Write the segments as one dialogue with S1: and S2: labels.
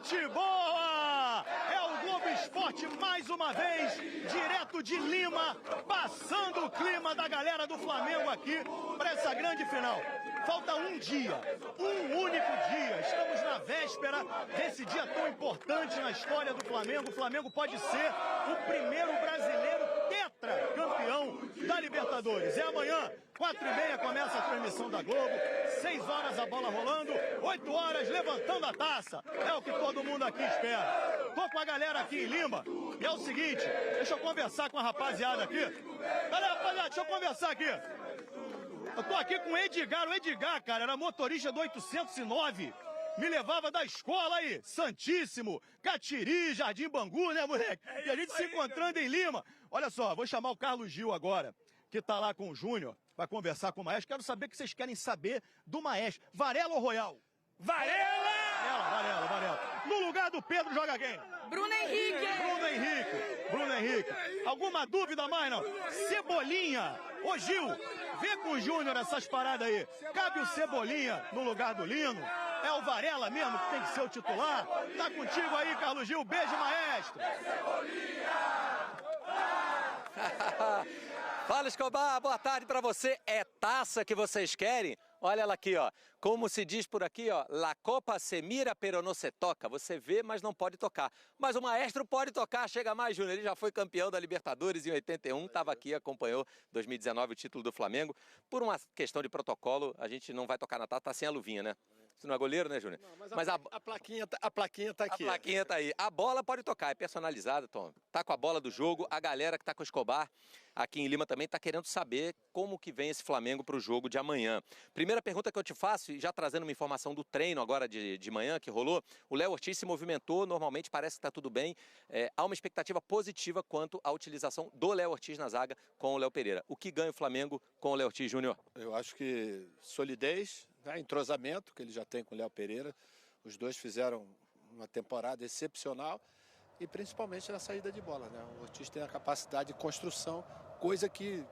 S1: Gente boa! É o Globo Esporte mais uma vez, direto de Lima, passando o clima da galera do Flamengo aqui para essa grande final. Falta um dia, um único dia. Estamos na véspera desse dia tão importante na história do Flamengo. O Flamengo pode ser o primeiro brasileiro tetracampeão da Libertadores. É amanhã, 4h30, começa a transmissão da Globo. 6 horas a bola rolando, 8 horas levantando a taça. É o que todo mundo aqui espera. Tô com a galera aqui em Lima. E é o seguinte, deixa eu conversar com a rapaziada aqui. Galera, rapaziada, deixa eu conversar aqui. Eu tô aqui com o Edgar. O Edgar, cara, era motorista do 809. Me levava da escola aí, Santíssimo, Catiri, Jardim Bangu, né, moleque? E a gente se encontrando em Lima. Olha só, vou chamar o Carlos Gil agora, que tá lá com o Júnior, vai conversar com o Maestro. Quero saber o que vocês querem saber do Maestro. Varela ou Royal? Varela! Varela. No lugar do Pedro joga quem?
S2: Bruno Henrique.
S1: Bruno Henrique. Alguma dúvida mais, não? Cebolinha. Ô, Gil, vê com o Júnior essas paradas aí. Cabe o Cebolinha no lugar do Lino? É o Varela mesmo que tem que ser o titular? Tá contigo aí, Carlos Gil. Beijo, Maestro.
S3: Fala, Escobar, boa tarde pra você. É taça que vocês querem? Olha ela aqui, ó. Como se diz por aqui, ó, La Copa se mira pero no se toca. Você vê, mas não pode tocar. Mas o Maestro pode tocar. Chega mais, Júnior. Ele já foi campeão da Libertadores em 81, estava aqui, acompanhou 2019 o título do Flamengo. Por uma questão de protocolo, a gente não vai tocar na taça, tá sem a luvinha, né? Você não é goleiro, né, Júnior?
S4: Mas a plaquinha tá aqui.
S3: A plaquinha tá aí. A bola pode tocar, é personalizada, Tom. Tá com a bola do jogo. A galera que tá com o Escobar aqui em Lima também tá querendo saber como que vem esse Flamengo pro jogo de amanhã. Primeira pergunta que eu te faço, e já trazendo uma informação do treino agora de manhã que rolou, o Léo Ortiz se movimentou, normalmente parece que tá tudo bem. Há uma expectativa positiva quanto à utilização do Léo Ortiz na zaga com o Léo Pereira. O que ganha o Flamengo com o Léo Ortiz, Júnior?
S4: Eu acho que solidez, né, entrosamento, que ele já tem com o Léo Pereira. Os dois fizeram uma temporada excepcional e principalmente na saída de bola, né? O Ortiz tem a capacidade de construção, coisa que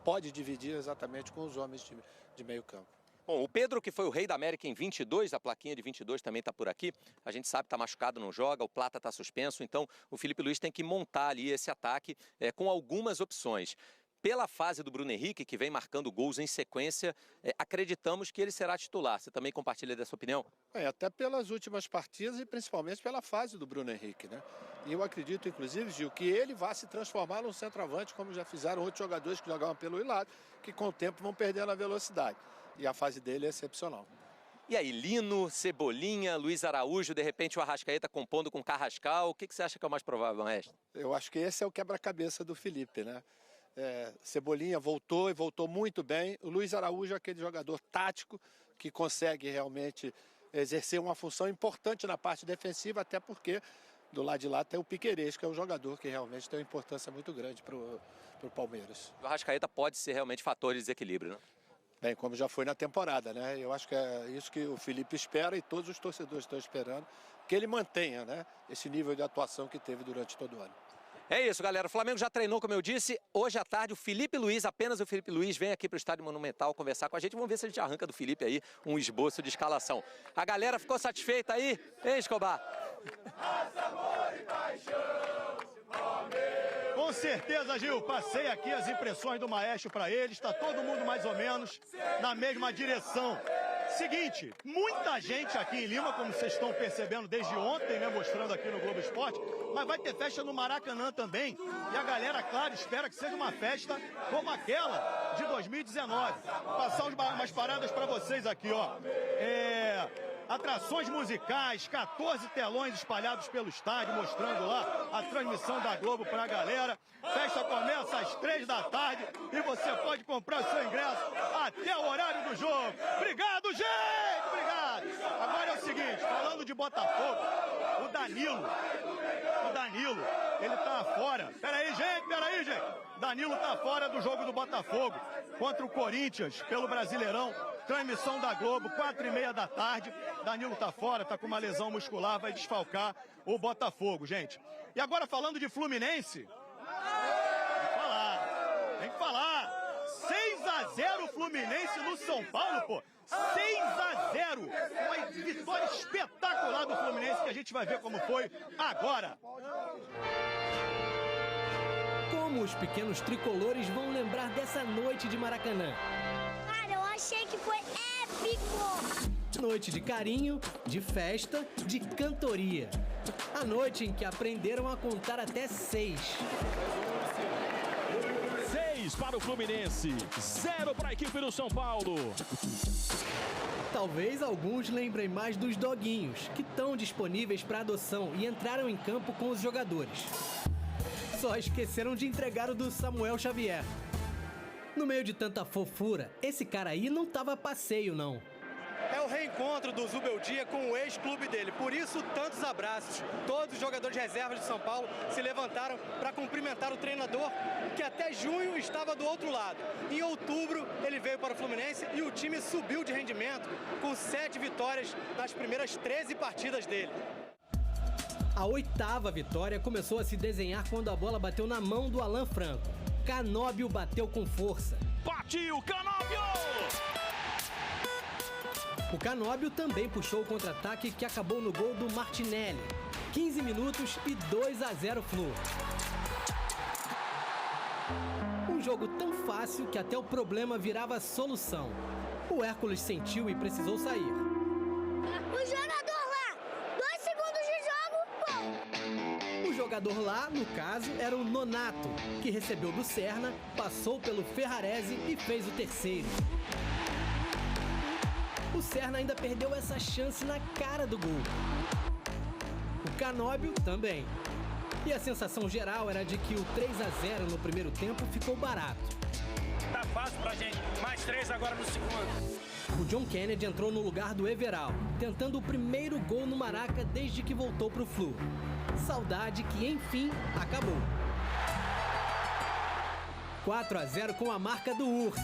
S4: pode dividir exatamente com os homens de meio campo.
S3: Bom, o Pedro, que foi o rei da América em 22, a plaquinha de 22 também está por aqui. A gente sabe que está machucado, não joga, o Plata está suspenso, então o Felipe Luiz tem que montar ali esse ataque com algumas opções. Pela fase do Bruno Henrique, que vem marcando gols em sequência, acreditamos que ele será titular. Você também compartilha dessa opinião?
S4: Até pelas últimas partidas e principalmente pela fase do Bruno Henrique, né? E eu acredito, inclusive, Gil, que ele vai se transformar num centroavante, como já fizeram outros jogadores que jogavam pelo lado, que com o tempo vão perdendo a velocidade. E a fase dele é excepcional.
S3: E aí, Lino, Cebolinha, Luiz Araújo, de repente o Arrascaeta compondo com Carrascal. O que você acha que é o mais provável, Maestro?
S4: Eu acho que esse é o quebra-cabeça do Felipe, né? Cebolinha voltou e voltou muito bem. O Luiz Araújo é aquele jogador tático que consegue realmente exercer uma função importante na parte defensiva, até porque do lado de lá tem o Piquerez, que é um jogador que realmente tem uma importância muito grande para o Palmeiras.
S3: O Arrascaeta pode ser realmente fator de desequilíbrio, né?
S4: Bem, como já foi na temporada, né? Eu acho que é isso que o Felipe espera e todos os torcedores estão esperando, que ele mantenha, né, esse nível de atuação que teve durante todo o ano.
S3: É isso, galera. O Flamengo já treinou, como eu disse. Hoje à tarde, o Felipe Luiz, apenas o Felipe Luiz, vem aqui para o Estádio Monumental conversar com a gente. Vamos ver se a gente arranca do Felipe aí um esboço de escalação. A galera ficou satisfeita aí? Hein, Escobar?
S1: Com certeza, Gil. Passei aqui as impressões do Maestro para eles. Está todo mundo mais ou menos na mesma direção. Seguinte, muita gente aqui em Lima, como vocês estão percebendo desde ontem, né, mostrando aqui no Globo Esporte, mas vai ter festa no Maracanã também. E a galera, claro, espera que seja uma festa como aquela de 2019. Vou passar umas paradas para vocês aqui, ó. Atrações musicais, 14 telões espalhados pelo estádio, mostrando lá a transmissão da Globo pra galera. Festa começa às 3 da tarde e você pode comprar o seu ingresso até o horário do jogo. Obrigado, gente! Obrigado! Agora é o seguinte, falando de Botafogo, o Danilo, ele tá fora. Peraí, gente! Danilo tá fora do jogo do Botafogo contra o Corinthians pelo Brasileirão. Transmissão da Globo, 4h30 da tarde. Danilo tá fora, tá com uma lesão muscular, vai desfalcar o Botafogo, gente. E agora falando de Fluminense, tem que falar. 6-0 Fluminense no São Paulo, pô. 6-0. Uma vitória espetacular espetacular do Fluminense que a gente vai ver como foi agora.
S5: Como os pequenos tricolores vão lembrar dessa noite de Maracanã?
S6: Cara, eu achei que foi épico!
S5: Noite de carinho, de festa, de cantoria. A noite em que aprenderam a contar até 6.
S7: 6 para o Fluminense, 0 para a equipe do São Paulo.
S5: Talvez alguns lembrem mais dos doguinhos, que estão disponíveis para adoção e entraram em campo com os jogadores. Só esqueceram de entregar o do Samuel Xavier. No meio de tanta fofura, esse cara aí não tava a passeio, não.
S8: É o reencontro do Zubeldia com o ex-clube dele. Por isso, tantos abraços. Todos os jogadores de reserva de São Paulo se levantaram para cumprimentar o treinador, que até junho estava do outro lado. Em outubro, ele veio para o Fluminense e o time subiu de rendimento com 7 vitórias nas primeiras 13 partidas dele.
S5: A 8ª vitória começou a se desenhar quando a bola bateu na mão do Alan Franco. Canóbio bateu com força.
S7: Partiu, Canóbio!
S5: O Canóbio também puxou o contra-ataque que acabou no gol do Martinelli. 15 minutos e 2-0 Flu. Um jogo tão fácil que até o problema virava solução. O Hércules sentiu e precisou sair.
S6: O jogador lá! 2 segundos de jogo, gol!
S5: O jogador lá, no caso, era o Nonato, que recebeu do Serna, passou pelo Ferrarese e fez o terceiro. O Serna ainda perdeu essa chance na cara do gol. O Canóbio também. E a sensação geral era de que o 3-0 no primeiro tempo ficou barato.
S9: Tá fácil pra gente, mais 3 agora no segundo.
S5: O John Kennedy entrou no lugar do Everal, tentando o primeiro gol no Maraca desde que voltou pro Flu. Saudade que, enfim, acabou. 4-0 com a marca do Urso.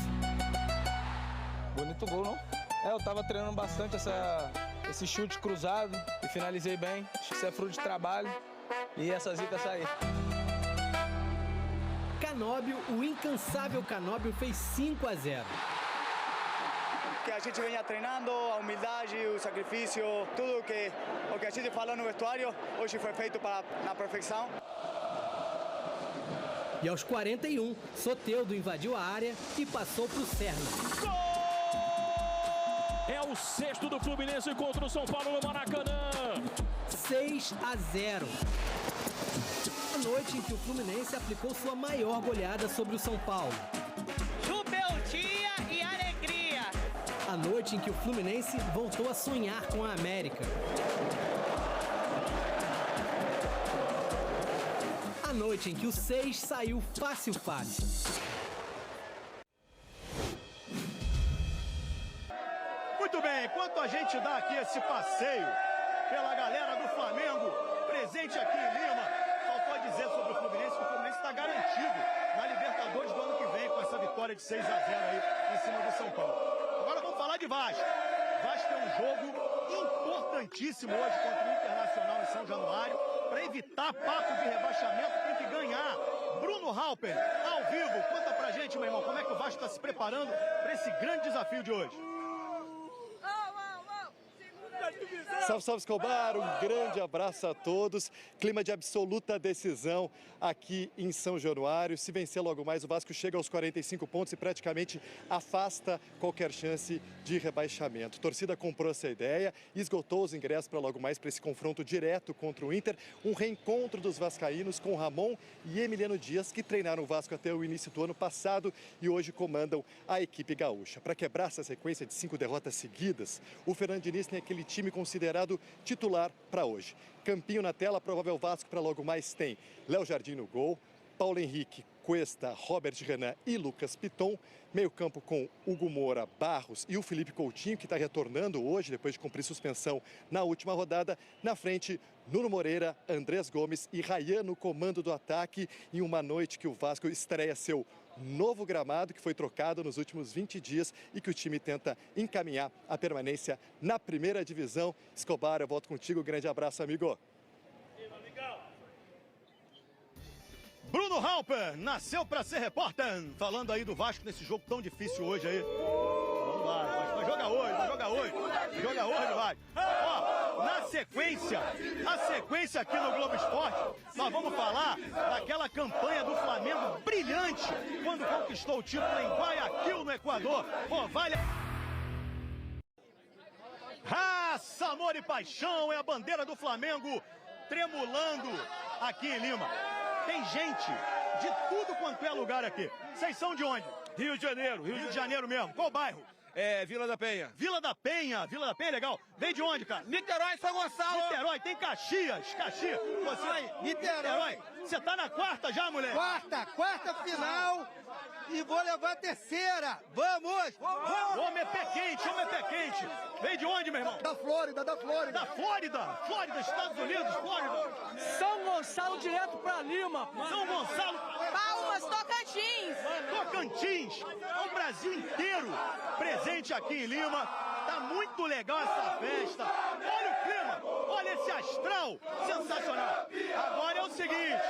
S10: Bonito gol, não? Eu tava treinando bastante esse chute cruzado e finalizei bem. Acho que isso é fruto de trabalho e essa zica sair.
S5: Canóbio, o incansável Canóbio, fez 5-0.
S8: Que a gente venha treinando, a humildade, o sacrifício, tudo o que a gente falou no vestuário, hoje foi feito na perfeição.
S5: E aos 41, Soteldo invadiu a área e passou pro Serna.
S7: É o 6º do Fluminense contra o São Paulo no Maracanã.
S5: 6-0. A noite em que o Fluminense aplicou sua maior goleada sobre o São Paulo.
S2: Rebeldia e alegria.
S5: A noite em que o Fluminense voltou a sonhar com a América. A noite em que o 6 saiu fácil.
S1: Muito bem, enquanto a gente dá aqui esse passeio pela galera do Flamengo, presente aqui em Lima, faltou dizer sobre o Fluminense que o Fluminense está garantido na Libertadores do ano que vem com essa vitória de 6-0 aí em cima do São Paulo. Agora vamos falar de Vasco. Vasco tem um jogo importantíssimo hoje contra o Internacional em São Januário. Para evitar papo de rebaixamento, tem que ganhar. Bruno Halper, ao vivo, conta pra gente, meu irmão, como é que o Vasco está se preparando para esse grande desafio de hoje.
S11: Salve Escobar, um grande abraço a todos. Clima de absoluta decisão aqui em São Januário. Se vencer logo mais, o Vasco chega aos 45 pontos e praticamente afasta qualquer chance de rebaixamento. A torcida comprou essa ideia e esgotou os ingressos para logo mais para esse confronto direto contra o Inter. Um reencontro dos vascaínos com Ramon e Emiliano Dias, que treinaram o Vasco até o início do ano passado e hoje comandam a equipe gaúcha. Para quebrar essa sequência de 5 derrotas seguidas, o Fernando Diniz tem aquele time considerado titular para hoje. Campinho na tela, provável Vasco para logo mais tem Léo Jardim no gol, Paulo Henrique, Cuesta, Robert Renan e Lucas Piton. Meio campo com Hugo Moura, Barros e o Felipe Coutinho, que está retornando hoje depois de cumprir suspensão na última rodada. Na frente, Nuno Moreira, Andrés Gomes e Rayan no comando do ataque, em uma noite que o Vasco estreia seu novo gramado, que foi trocado nos últimos 20 dias e que o time tenta encaminhar a permanência na primeira divisão. Escobar, eu volto contigo. Grande abraço, amigo.
S1: Bruno Halper, nasceu para ser repórter, falando aí do Vasco nesse jogo tão difícil hoje aí. Vamos lá, vai jogar hoje, vai. Ó, na sequência, a sequência aqui no Globo Esporte, nós vamos falar daquela campanha do Flamengo brilhante quando conquistou o título em Guayaquil, no Equador. Pô, vale... Raça, amor e paixão é a bandeira do Flamengo tremulando aqui em Lima. Tem gente de tudo quanto é lugar aqui. Vocês são de onde?
S12: Rio de Janeiro.
S1: Rio de Janeiro mesmo. Qual bairro?
S12: Vila da Penha.
S1: Vila da Penha, legal. Vem de onde, cara?
S12: Niterói, São Gonçalo.
S1: Niterói, tem Caxias. Você... Niterói. Você tá na quarta já, moleque?
S13: Quarta final. E vou levar a terceira. Vamos!
S1: Homem é pé quente. Vem de onde, meu irmão?
S13: Da Flórida.
S1: Da Flórida, Estados Unidos, Flórida.
S2: São Gonçalo direto pra Lima.
S1: São Gonçalo.
S2: Palmas, Tocantins.
S1: É o Brasil inteiro presente aqui em Lima. Tá muito legal essa festa. Olha o clima, olha esse astral sensacional. Agora é o seguinte,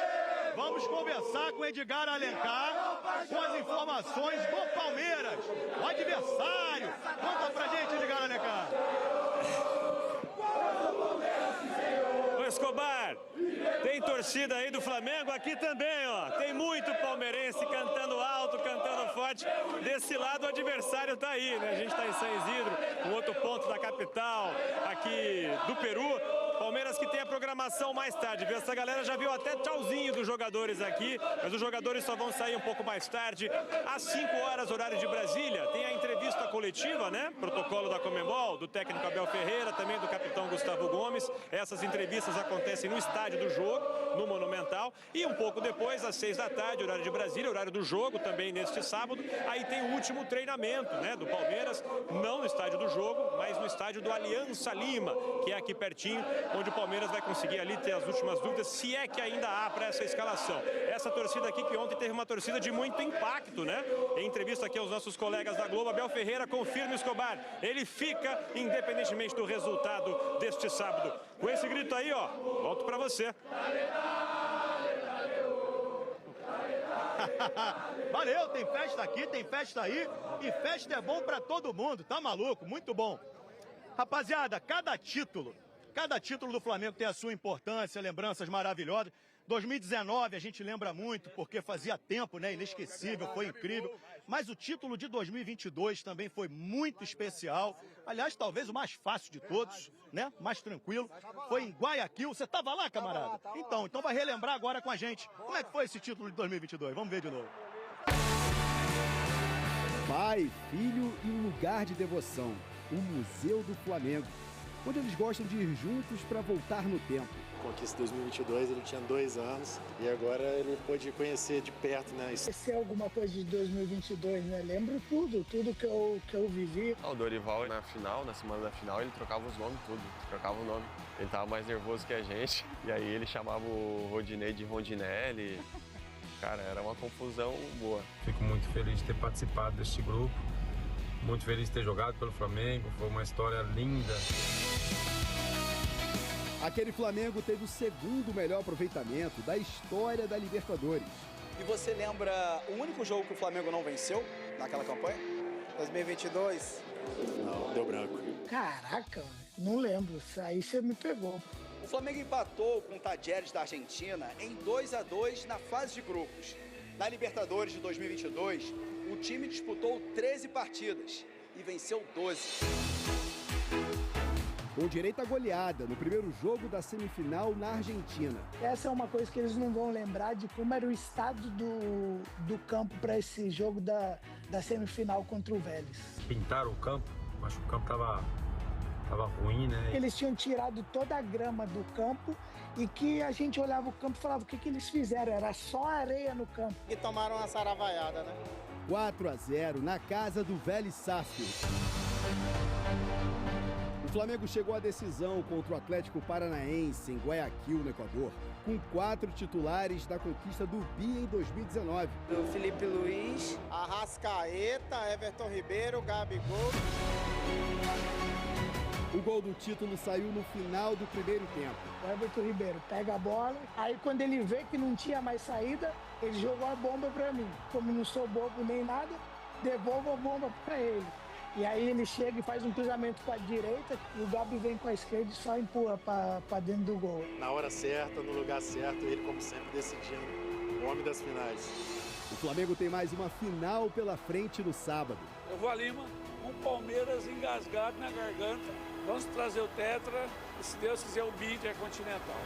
S1: vamos conversar com Edgar Alencar com as informações do Palmeiras, o adversário. Conta pra gente, Edgar Alencar.
S14: Ô Escobar, tem torcida aí do Flamengo aqui também, ó. Tem muito palmeirense cantando alto, cantando forte. Desse lado o adversário tá aí, né? A gente tá em São Isidro, um outro ponto da capital aqui do Peru. Palmeiras que tem a programação mais tarde, viu? Essa galera já viu até tchauzinho dos jogadores aqui, mas os jogadores só vão sair um pouco mais tarde. Às 5 horas, horário de Brasília, tem a entrevista coletiva, né? Protocolo da Conmebol, do técnico Abel Ferreira, também do capitão Gustavo Gomes. Essas entrevistas acontecem no estádio do jogo, no Monumental. E um pouco depois, às 6 da tarde, horário de Brasília, horário do jogo, também neste sábado. Aí tem o último treinamento, né? Do Palmeiras, não no estádio do jogo, mas no estádio do Aliança Lima, que é aqui pertinho, onde o Palmeiras vai conseguir ali ter as últimas dúvidas, se é que ainda há para essa escalação. Essa torcida aqui que ontem teve uma torcida de muito impacto, né? Em entrevista aqui aos nossos colegas da Globo, Abel Ferreira confirma, Escobar, ele fica independentemente do resultado deste sábado. Com esse grito aí, ó, volto para você.
S1: Valeu, tem festa aqui, tem festa aí, e festa é bom para todo mundo, tá maluco? Muito bom. Rapaziada, cada título do Flamengo tem a sua importância, lembranças maravilhosas. 2019 a gente lembra muito, porque fazia tempo, né? Inesquecível, foi incrível. Mas o título de 2022 também foi muito especial. Aliás, talvez o mais fácil de todos, né? Mais tranquilo. Foi em Guayaquil. Você estava lá, camarada? Então vai relembrar agora com a gente. Como é que foi esse título de 2022? Vamos ver de novo.
S15: Pai, filho e um lugar de devoção. O Museu do Flamengo, onde eles gostam de ir juntos para voltar no tempo.
S11: Conquista 2022, ele tinha 2 anos e agora ele pôde conhecer de perto, né?
S16: Esquecer alguma coisa de 2022, né? Lembro tudo que eu vivi.
S17: O Dorival na final, na semana da final, ele trocava os nomes, tudo, trocava o nome. Ele tava mais nervoso que a gente e aí ele chamava o Rodinei de Rondinelli. Cara, era uma confusão boa.
S18: Fico muito feliz de ter participado deste grupo, muito feliz de ter jogado pelo Flamengo, foi uma história linda.
S15: Aquele Flamengo teve o segundo melhor aproveitamento da história da Libertadores.
S19: E você lembra o único jogo que o Flamengo não venceu naquela campanha? 2022?
S11: Não, deu branco.
S16: Caraca, não lembro, isso aí você me pegou.
S19: O Flamengo empatou com o Talleres da Argentina em 2-2 na fase de grupos. Na Libertadores de 2022, o time disputou 13 partidas e venceu 12.
S15: Com direito à goleada no primeiro jogo da semifinal na Argentina.
S16: Essa é uma coisa que eles não vão lembrar de como era o estado do campo para esse jogo da semifinal contra o Vélez.
S18: Pintaram o campo, acho que o campo tava ruim, né?
S16: Eles tinham tirado toda a grama do campo e que a gente olhava o campo e falava o que eles fizeram, era só areia no campo.
S19: E tomaram uma saravaiada, né?
S15: 4-0 na casa do Vélez Sarsfield. O Flamengo chegou à decisão contra o Atlético Paranaense em Guayaquil, no Equador, com 4 titulares da conquista do Bi em 2019.
S19: O Felipe Luiz, Arrascaeta, Everton Ribeiro, Gabigol.
S15: O gol do título saiu no final do primeiro tempo.
S16: O Everton Ribeiro pega a bola, aí quando ele vê que não tinha mais saída, ele jogou a bomba para mim. Como não sou bobo nem nada, devolvo a bomba para ele. E aí ele chega e faz um cruzamento com a direita, e o Gabi vem com a esquerda e só empurra para dentro do gol.
S4: Na hora certa, no lugar certo, ele como sempre decidindo, o homem das finais.
S15: O Flamengo tem mais uma final pela frente no sábado.
S20: Eu vou a Lima, um Palmeiras engasgado na garganta. Vamos trazer o Tetra e, se Deus quiser, o Intercontinental.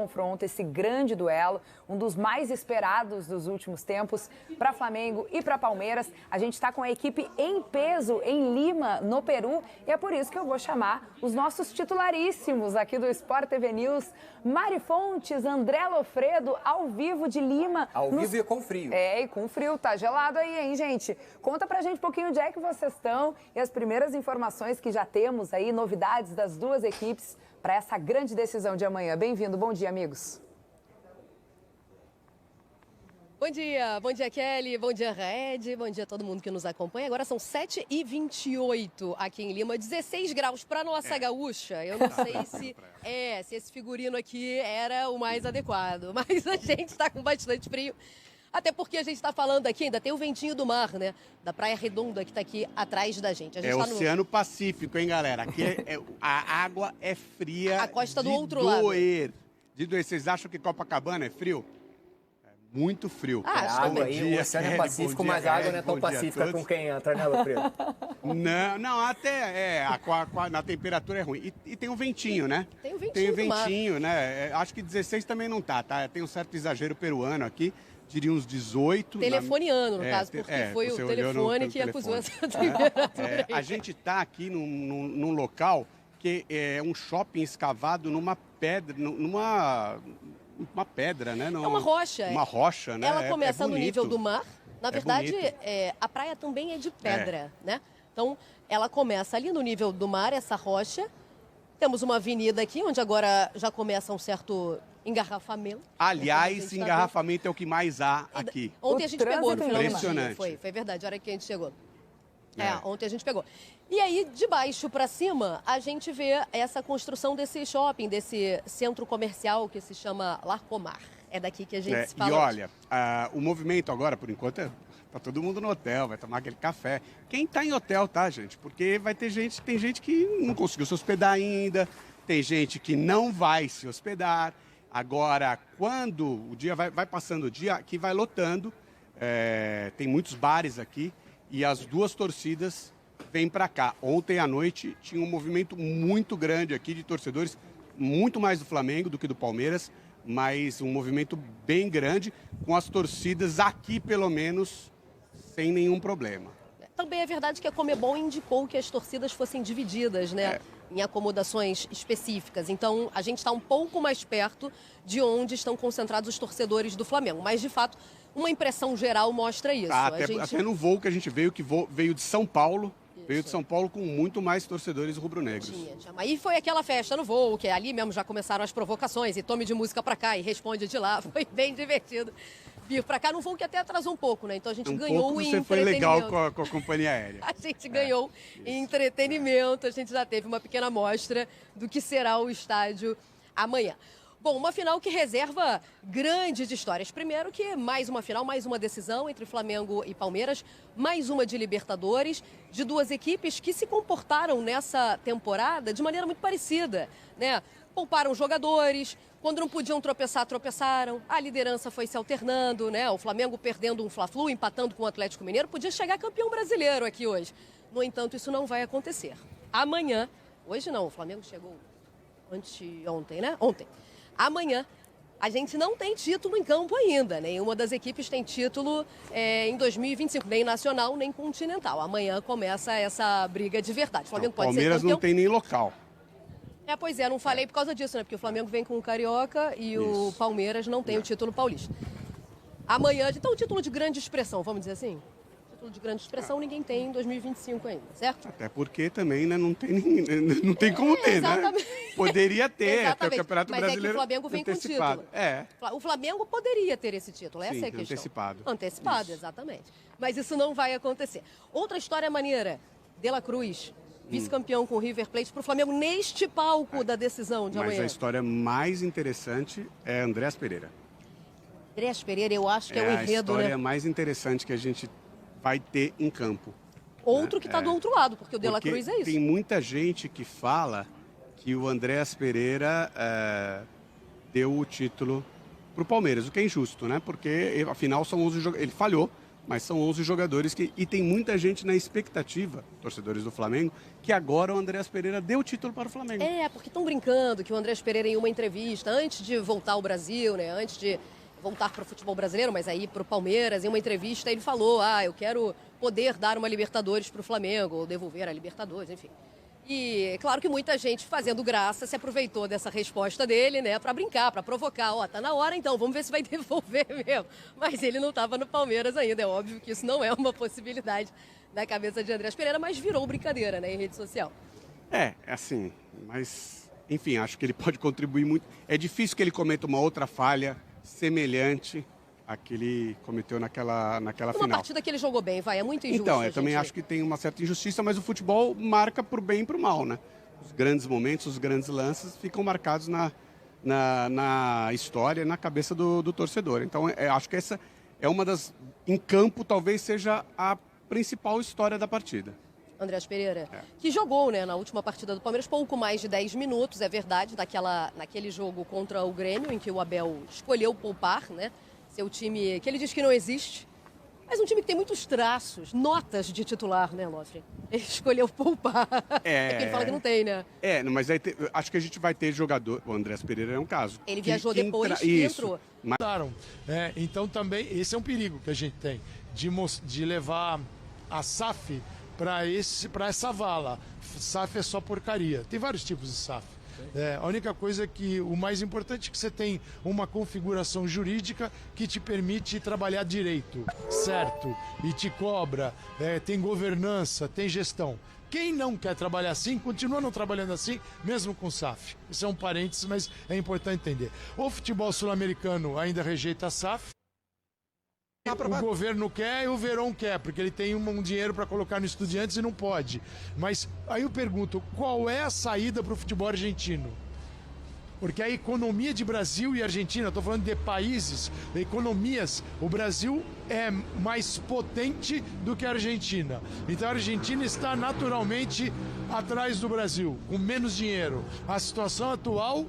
S21: Confronto, esse grande duelo, um dos mais esperados dos últimos tempos para Flamengo e para Palmeiras. A gente está com a equipe em peso em Lima, no Peru, e é por isso que eu vou chamar os nossos titularíssimos aqui do Sport TV News, Mari Fontes, André Lofredo, ao vivo de Lima.
S22: Ao vivo e com frio.
S21: É, e com frio, tá gelado aí, hein, gente? Conta pra gente um pouquinho onde é que vocês estão e as primeiras informações que já temos aí, novidades das duas equipes para essa grande decisão de amanhã. Bem-vindo, bom dia, amigos.
S23: Bom dia Kelly, bom dia Red, bom dia a todo mundo que nos acompanha. Agora são 7h28 aqui em Lima, 16 graus para nossa gaúcha. Eu não sei se esse figurino aqui era o mais adequado, mas a gente está com bastante frio. Até porque a gente está falando aqui, ainda tem o ventinho do mar, né? Da Praia Redonda que está aqui atrás da gente. A gente
S24: é
S23: tá
S24: Oceano Pacífico, hein, galera? Aqui a água é fria.
S23: A costa do
S24: de
S23: outro
S24: doer.
S23: lado.
S24: De doer. Vocês acham que Copacabana é frio? É muito frio.
S22: A água aí, o Oceano é Pacífico, mas a água não é tão pacífica com quem entra, né, Lofredo?
S24: Não, até na temperatura é ruim. E tem um ventinho, né?
S23: Tem um ventinho.
S24: Tem um ventinho, né? Acho que 16 também não tá? Tem um certo exagero peruano aqui. Diria uns 18.
S23: Telefoniano, no caso, porque foi o telefone que acusou essa temperatura.
S24: A gente está aqui num local que é um shopping escavado numa pedra, uma pedra, né?
S23: É uma rocha.
S24: Uma rocha, né?
S23: Ela começa no nível do mar. Na verdade,
S24: bonito.
S23: A praia também é de pedra, né? Então, ela começa ali no nível do mar, essa rocha. Temos uma avenida aqui, onde agora já começa um certo engarrafamento.
S24: Aliás, engarrafamento é o que mais há aqui.
S23: Ontem a gente pegou no final do dia. Foi verdade, a hora que a gente chegou. Ontem a gente pegou. E aí, de baixo para cima, a gente vê essa construção desse shopping, desse centro comercial que se chama Larcomar. É daqui que a gente se fala.
S24: E olha, o movimento agora, por enquanto, tá todo mundo no hotel, vai tomar aquele café. Quem tá em hotel, tá, gente? Porque tem gente que não conseguiu se hospedar ainda, tem gente que não vai se hospedar. Agora, quando o dia vai passando o dia, aqui vai lotando, tem muitos bares aqui e as duas torcidas vêm para cá. Ontem à noite tinha um movimento muito grande aqui de torcedores, muito mais do Flamengo do que do Palmeiras, mas um movimento bem grande, com as torcidas aqui, pelo menos, sem nenhum problema.
S23: Também é verdade que a Conmebol indicou que as torcidas fossem divididas, né? Em acomodações específicas. Então, a gente está um pouco mais perto de onde estão concentrados os torcedores do Flamengo. Mas, de fato, uma impressão geral mostra isso.
S24: Até no voo que a gente veio, veio de São Paulo, veio de São Paulo com muito mais torcedores rubro-negros.
S23: Aí foi aquela festa no voo, que ali mesmo já começaram as provocações, e tome de música pra cá e responde de lá. Foi bem divertido vir pra cá, num voo que até atrasou um pouco, né? Então a gente ganhou em entretenimento.
S24: Você foi legal com a companhia aérea.
S23: A gente ganhou em entretenimento, a gente já teve uma pequena amostra do que será o estádio amanhã. Bom, uma final que reserva grandes histórias. Primeiro que mais uma final, mais uma decisão entre Flamengo e Palmeiras, mais uma de Libertadores, de duas equipes que se comportaram nessa temporada de maneira muito parecida, né? Pouparam jogadores, quando não podiam tropeçar, tropeçaram, a liderança foi se alternando, né? O Flamengo perdendo um Fla-Flu, empatando com o Atlético Mineiro, podia chegar campeão brasileiro aqui hoje. No entanto, isso não vai acontecer. Amanhã, hoje não, o Flamengo chegou ontem, né? Ontem. Amanhã, a gente não tem título em campo ainda. Nenhuma das equipes tem título em 2025, nem nacional, nem continental. Amanhã começa essa briga de verdade. O Flamengo pode ser
S24: Palmeiras
S23: campeão.
S24: não tem nem local.
S23: Pois é, não falei por causa disso, né? Porque o Flamengo vem com o Carioca e o Palmeiras não tem o título paulista. Amanhã, então, o título de grande expressão, vamos dizer assim? Título de grande expressão ninguém tem em 2025 ainda, certo?
S24: Até porque também, né, não tem como ter, né? Poderia ter, até o Campeonato Brasileiro.
S23: Mas é que o Flamengo vem com o título. O Flamengo poderia ter esse título, essa é a questão. Antecipado, exatamente. Mas isso não vai acontecer. Outra história maneira, De La Cruz, vice-campeão com o River Plate, para o Flamengo neste palco da decisão de amanhã.
S24: Mas a história mais interessante é Andrés Pereira.
S23: Andrés Pereira, eu acho que é o enredo,
S24: a história
S23: né?
S24: mais interessante que a gente vai ter em campo.
S23: Outro que está do outro lado, porque o De La Cruz é isso.
S24: Tem muita gente que fala que o Andréas Pereira deu o título para o Palmeiras, o que é injusto, né? Porque, afinal, são 11 jogadores. Ele falhou, mas são 11 jogadores que... E tem muita gente na expectativa, torcedores do Flamengo, que agora o Andréas Pereira deu o título para o Flamengo.
S23: Porque estão brincando que o Andréas Pereira, em uma entrevista, antes de voltar ao Brasil, né? Antes de voltar para o futebol brasileiro, mas aí para o Palmeiras, em uma entrevista, ele falou: eu quero poder dar uma Libertadores para o Flamengo, ou devolver a Libertadores, enfim. E claro que muita gente, fazendo graça, se aproveitou dessa resposta dele, né, para brincar, para provocar. Tá na hora então, vamos ver se vai devolver mesmo. Mas ele não estava no Palmeiras ainda, é óbvio que isso não é uma possibilidade na cabeça de Andréas Pereira, mas virou brincadeira, né, em rede social.
S24: Assim, mas, enfim, acho que ele pode contribuir muito. É difícil que ele cometa uma outra falha semelhante à que ele cometeu naquela final.
S23: Uma partida que ele jogou bem, é muito injusto.
S24: Então, eu também acho que tem uma certa injustiça, mas o futebol marca pro bem e pro mal, né? Os grandes momentos, os grandes lances ficam marcados na história, na cabeça do torcedor. Então, acho que essa é uma das... Em campo, talvez seja a principal história da partida.
S23: Andréas Pereira, que jogou, né, na última partida do Palmeiras, pouco mais de 10 minutos, é verdade, naquele jogo contra o Grêmio, em que o Abel escolheu poupar, né, seu time, que ele diz que não existe, mas um time que tem muitos traços, notas de titular, né, Lofre? Ele escolheu poupar. É porque ele fala que não tem, né?
S24: Mas aí acho que a gente vai ter jogador, o Andréas Pereira é um caso.
S23: Ele viajou depois e entrou.
S3: Então também, esse é um perigo que a gente tem, de levar a SAF para essa vala. SAF é só porcaria. Tem vários tipos de SAF. A única coisa é que o mais importante é que você tem uma configuração jurídica que te permite trabalhar direito, certo? E te cobra, tem governança, tem gestão. Quem não quer trabalhar assim, continua não trabalhando assim, mesmo com SAF. Isso é um parênteses, mas é importante entender. O futebol sul-americano ainda rejeita a SAF. O governo quer e o Verón quer, porque ele tem um dinheiro para colocar no Estudiantes e não pode. Mas aí eu pergunto, qual é a saída para o futebol argentino? Porque a economia de Brasil e Argentina, estou falando de países, economias, o Brasil é mais potente do que a Argentina. Então a Argentina está naturalmente atrás do Brasil, com menos dinheiro. A situação atual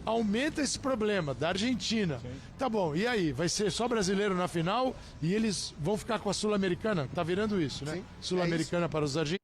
S3: aumenta esse problema da Argentina. Sim. Tá bom, e aí? Vai ser só brasileiro na final e eles vão ficar com a Sul-Americana? Tá virando isso, né? Sul-Americana para os argentinos.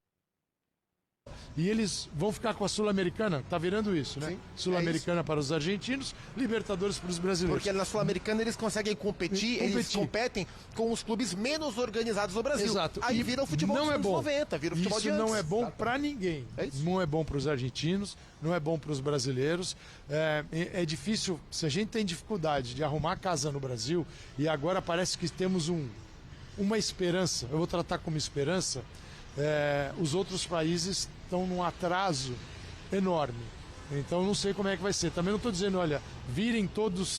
S3: E eles vão ficar com a Sul-Americana? Tá virando isso, né? Sul-Americana para os argentinos, Libertadores para os brasileiros.
S6: Porque na Sul-Americana eles conseguem competir, eles competem com os clubes menos organizados do Brasil.
S3: Exato.
S6: Aí vira o futebol dos anos 90, vira o futebol de antes.
S3: Isso não é bom para ninguém. Não é bom para os argentinos, não é bom para os brasileiros. É difícil, se a gente tem dificuldade de arrumar casa no Brasil, e agora parece que temos uma esperança, eu vou tratar como esperança, os outros países estão num atraso enorme. Então não sei como é que vai ser. Também não estou dizendo, olha, virem todos,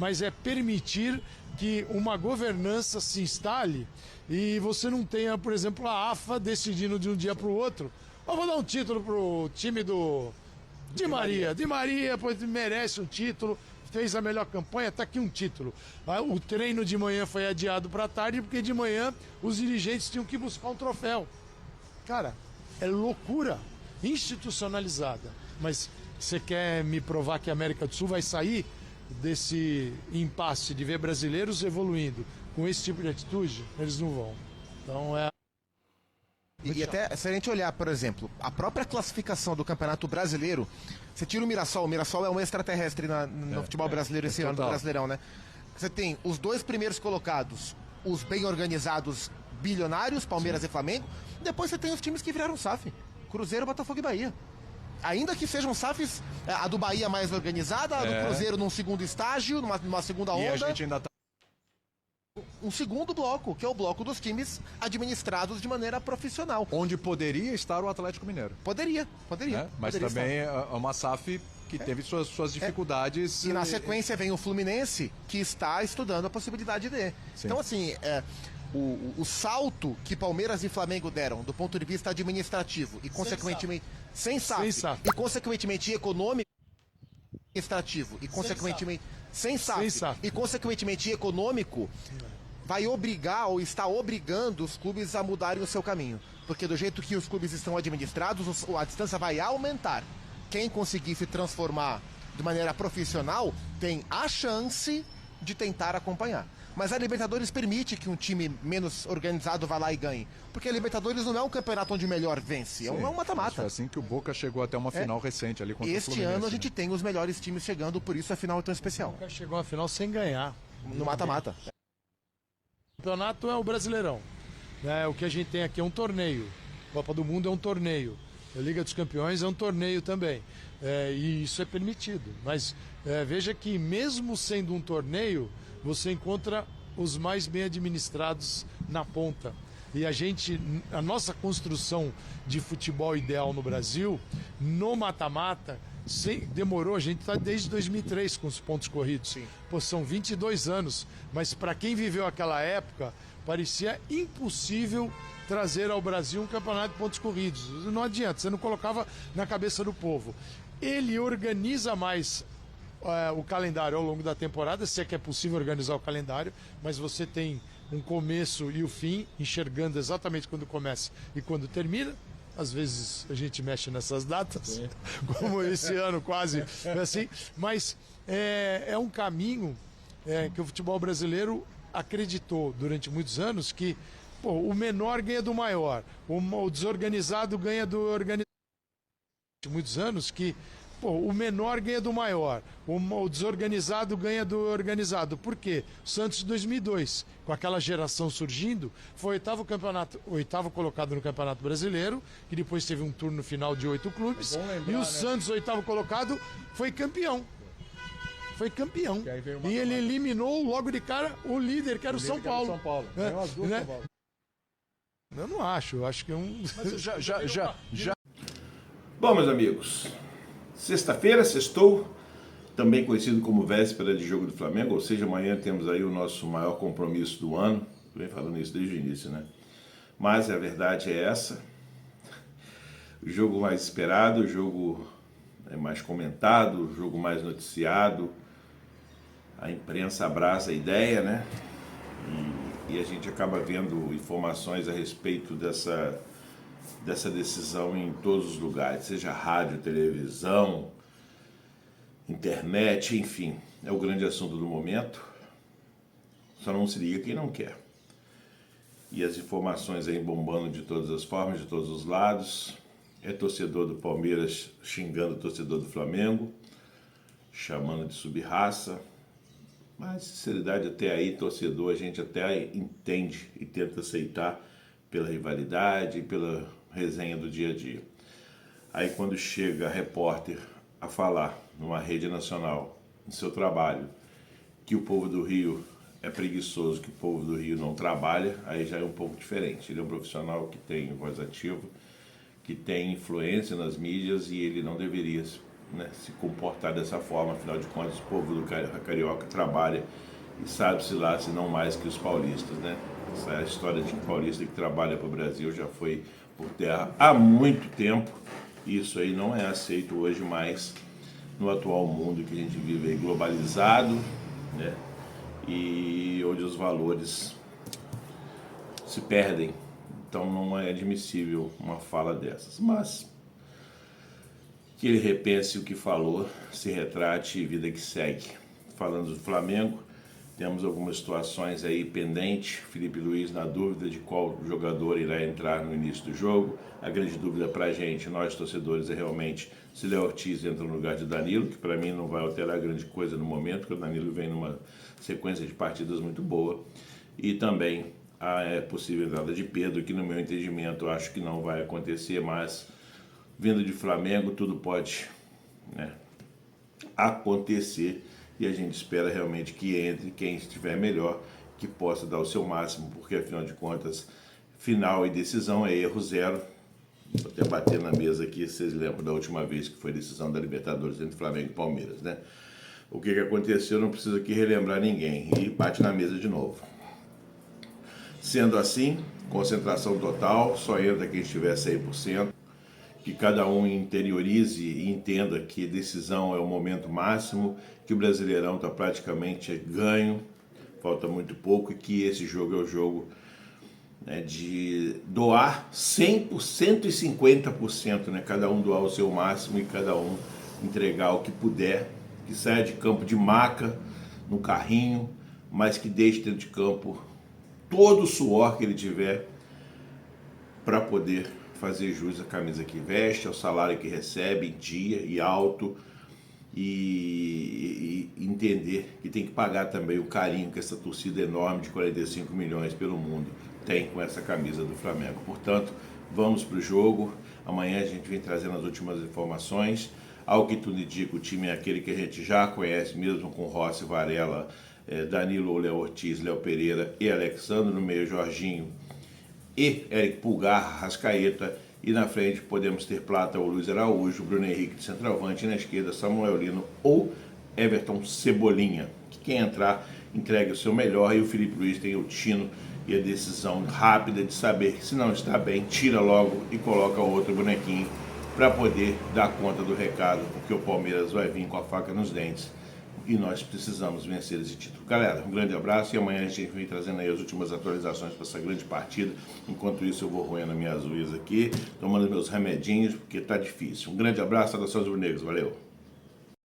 S3: mas é permitir que uma governança se instale e você não tenha, por exemplo, a AFA decidindo de um dia para o outro: vou dar um título pro time do Di Maria. Di Maria merece um título, fez a melhor campanha, tá aqui um título. O treino de manhã foi adiado para tarde porque de manhã os dirigentes tinham que buscar um troféu. Cara, é loucura institucionalizada. Mas você quer me provar que a América do Sul vai sair desse impasse de ver brasileiros evoluindo com esse tipo de atitude? Eles não vão. Então
S6: E até, se a gente olhar, por exemplo, a própria classificação do Campeonato Brasileiro, você tira o Mirassol é um extraterrestre no futebol brasileiro esse ano, do Brasileirão, né? Você tem os dois primeiros colocados, os bem organizados bilionários, Palmeiras e Flamengo, depois você tem os times que viraram SAF, Cruzeiro, Botafogo e Bahia. Ainda que sejam SAFs, a do Bahia mais organizada, a do Cruzeiro num segundo estágio, numa segunda onda.
S11: E a gente ainda tá...
S6: Um segundo bloco, que é o bloco dos times administrados de maneira profissional.
S11: Onde poderia estar o Atlético Mineiro.
S6: Poderia.
S11: Mas
S6: poderia
S11: também é uma SAF que teve suas dificuldades.
S6: E na sequência vem o Fluminense, que está estudando a possibilidade de. Sim. Então, assim, o salto que Palmeiras e Flamengo deram do ponto de vista administrativo e, consequentemente, sem SAF. E, consequentemente, econômico, administrativo e, consequentemente, sem SAF. E, consequentemente, econômico, vai obrigar ou está obrigando os clubes a mudarem o seu caminho. Porque do jeito que os clubes estão administrados, a distância vai aumentar. Quem conseguir se transformar de maneira profissional tem a chance de tentar acompanhar. Mas a Libertadores permite que um time menos organizado vá lá e ganhe. Porque a Libertadores não é um campeonato onde o melhor vence, é um mata-mata.
S7: Foi assim que o Boca chegou até uma final recente ali contra o Fluminense.
S6: Este ano a gente tem os melhores times chegando, por isso a final é tão especial.
S3: O Boca chegou à final sem ganhar.
S6: No mata-mata.
S3: O campeonato é o Brasileirão. O que a gente tem aqui é um torneio. Copa do Mundo é um torneio. A Liga dos Campeões é um torneio também. E isso é permitido. Mas veja que mesmo sendo um torneio, você encontra os mais bem administrados na ponta. E a nossa construção de futebol ideal no Brasil, no mata-mata, demorou, a gente está desde 2003 com os pontos corridos.
S6: Sim.
S3: Pô, são 22 anos, mas para quem viveu aquela época, parecia impossível trazer ao Brasil um campeonato de pontos corridos. Não adianta, você não colocava na cabeça do povo. Ele organiza mais o calendário ao longo da temporada, se é que é possível organizar o calendário, mas você tem um começo e o fim, enxergando exatamente quando começa e quando termina. Às vezes a gente mexe nessas datas, como esse ano quase assim, mas é um caminho que o futebol brasileiro acreditou durante muitos anos que o menor ganha do maior, o desorganizado ganha do organizado. Muitos anos que o menor ganha do maior, o desorganizado ganha do organizado. Por quê? O Santos de 2002, com aquela geração surgindo, foi oitavo colocado no Campeonato Brasileiro, que depois teve um turno final de 8 clubes, e o Santos, oitavo colocado, foi campeão. Foi campeão. E ele eliminou logo de cara o líder, que era o São Paulo.
S7: Ganhou as duas São Paulo.
S3: Eu não acho, eu acho que é um...
S7: Mas já.
S8: Bom, meus amigos, sexta-feira, sextou, também conhecido como véspera de jogo do Flamengo, ou seja, amanhã temos aí o nosso maior compromisso do ano. Eu venho falando isso desde o início, né? Mas a verdade é essa. O jogo mais esperado, o jogo mais comentado, o jogo mais noticiado. A imprensa abraça a ideia, né? E a gente acaba vendo informações a respeito dessa decisão em todos os lugares, seja rádio, televisão, internet, enfim. É o grande assunto do momento. Só não se liga quem não quer. E as informações aí bombando de todas as formas, de todos os lados. É torcedor do Palmeiras xingando o torcedor do Flamengo, chamando de sub-raça. Mas, sinceridade, até aí, torcedor, a gente até entende e tenta aceitar pela rivalidade e pela resenha do dia a dia. Aí, quando chega repórter a falar numa rede nacional, no seu trabalho, que o povo do Rio é preguiçoso, que o povo do Rio não trabalha, aí já é um pouco diferente. Ele é um profissional que tem voz ativa, que tem influência nas mídias e ele não deveria se comportar dessa forma. Afinal de contas, o povo do Carioca trabalha e sabe-se lá, se não mais que os paulistas, né? Essa história de que paulista que trabalha para o Brasil já foi por terra há muito tempo. E isso aí não é aceito hoje mais no atual mundo que a gente vive aí, globalizado, né? E onde os valores se perdem. Então não é admissível uma fala dessas. Mas que ele repense o que falou, se retrate e vida que segue. Falando do Flamengo, temos algumas situações aí pendentes. Felipe Luiz na dúvida de qual jogador irá entrar no início do jogo. A grande dúvida para a gente, nós torcedores, é realmente se Léo Ortiz entra no lugar de Danilo, que para mim não vai alterar grande coisa no momento, porque o Danilo vem numa sequência de partidas muito boa. E também a possível entrada de Pedro, que no meu entendimento eu acho que não vai acontecer, mas vindo de Flamengo tudo pode, né, acontecer. E a gente espera realmente que entre quem estiver melhor, que possa dar o seu máximo, porque afinal de contas, final e decisão é erro zero. Vou até bater na mesa aqui, vocês lembram da última vez que foi decisão da Libertadores entre Flamengo e Palmeiras, né? O que aconteceu, não precisa aqui relembrar ninguém, e bate na mesa de novo. Sendo assim, concentração total, só entra quem estiver 100%, que cada um interiorize e entenda que decisão é o momento máximo, que o Brasileirão está praticamente ganho, falta muito pouco e que esse jogo é o jogo, né, de doar 100%, 150%, né? Cada um doar o seu máximo e cada um entregar o que puder, que saia de campo de maca, no carrinho, mas que deixe dentro de campo todo o suor que ele tiver para poder fazer jus à camisa que veste, ao salário que recebe em dia e alto, e entender que tem que pagar também o carinho que essa torcida enorme de 45 milhões pelo mundo tem com essa camisa do Flamengo. Portanto, vamos para o jogo. Amanhã a gente vem trazendo as últimas informações. Ao que tudo indica, o time é aquele que a gente já conhece, mesmo com Rossi, Varela, Danilo, Léo Ortiz, Léo Pereira e Alexandre. No meio, Jorginho e Eric Pulgar, Rascaeta. E na frente podemos ter Plata ou Luiz Araújo, Bruno Henrique de centroavante, e na esquerda Samuel Lino ou Everton Cebolinha. Que quem entrar entregue o seu melhor, e o Felipe Luiz tem o tino e a decisão rápida de saber que se não está bem, tira logo e coloca outro bonequinho para poder dar conta do recado, porque o Palmeiras vai vir com a faca nos dentes e nós precisamos vencer esse título. Galera, um grande abraço e amanhã a gente vem trazendo aí as últimas atualizações para essa grande partida. Enquanto isso eu vou roendo minhas unhas aqui, tomando meus remedinhos, porque tá difícil. Um grande abraço, saudações rubro-negras, valeu!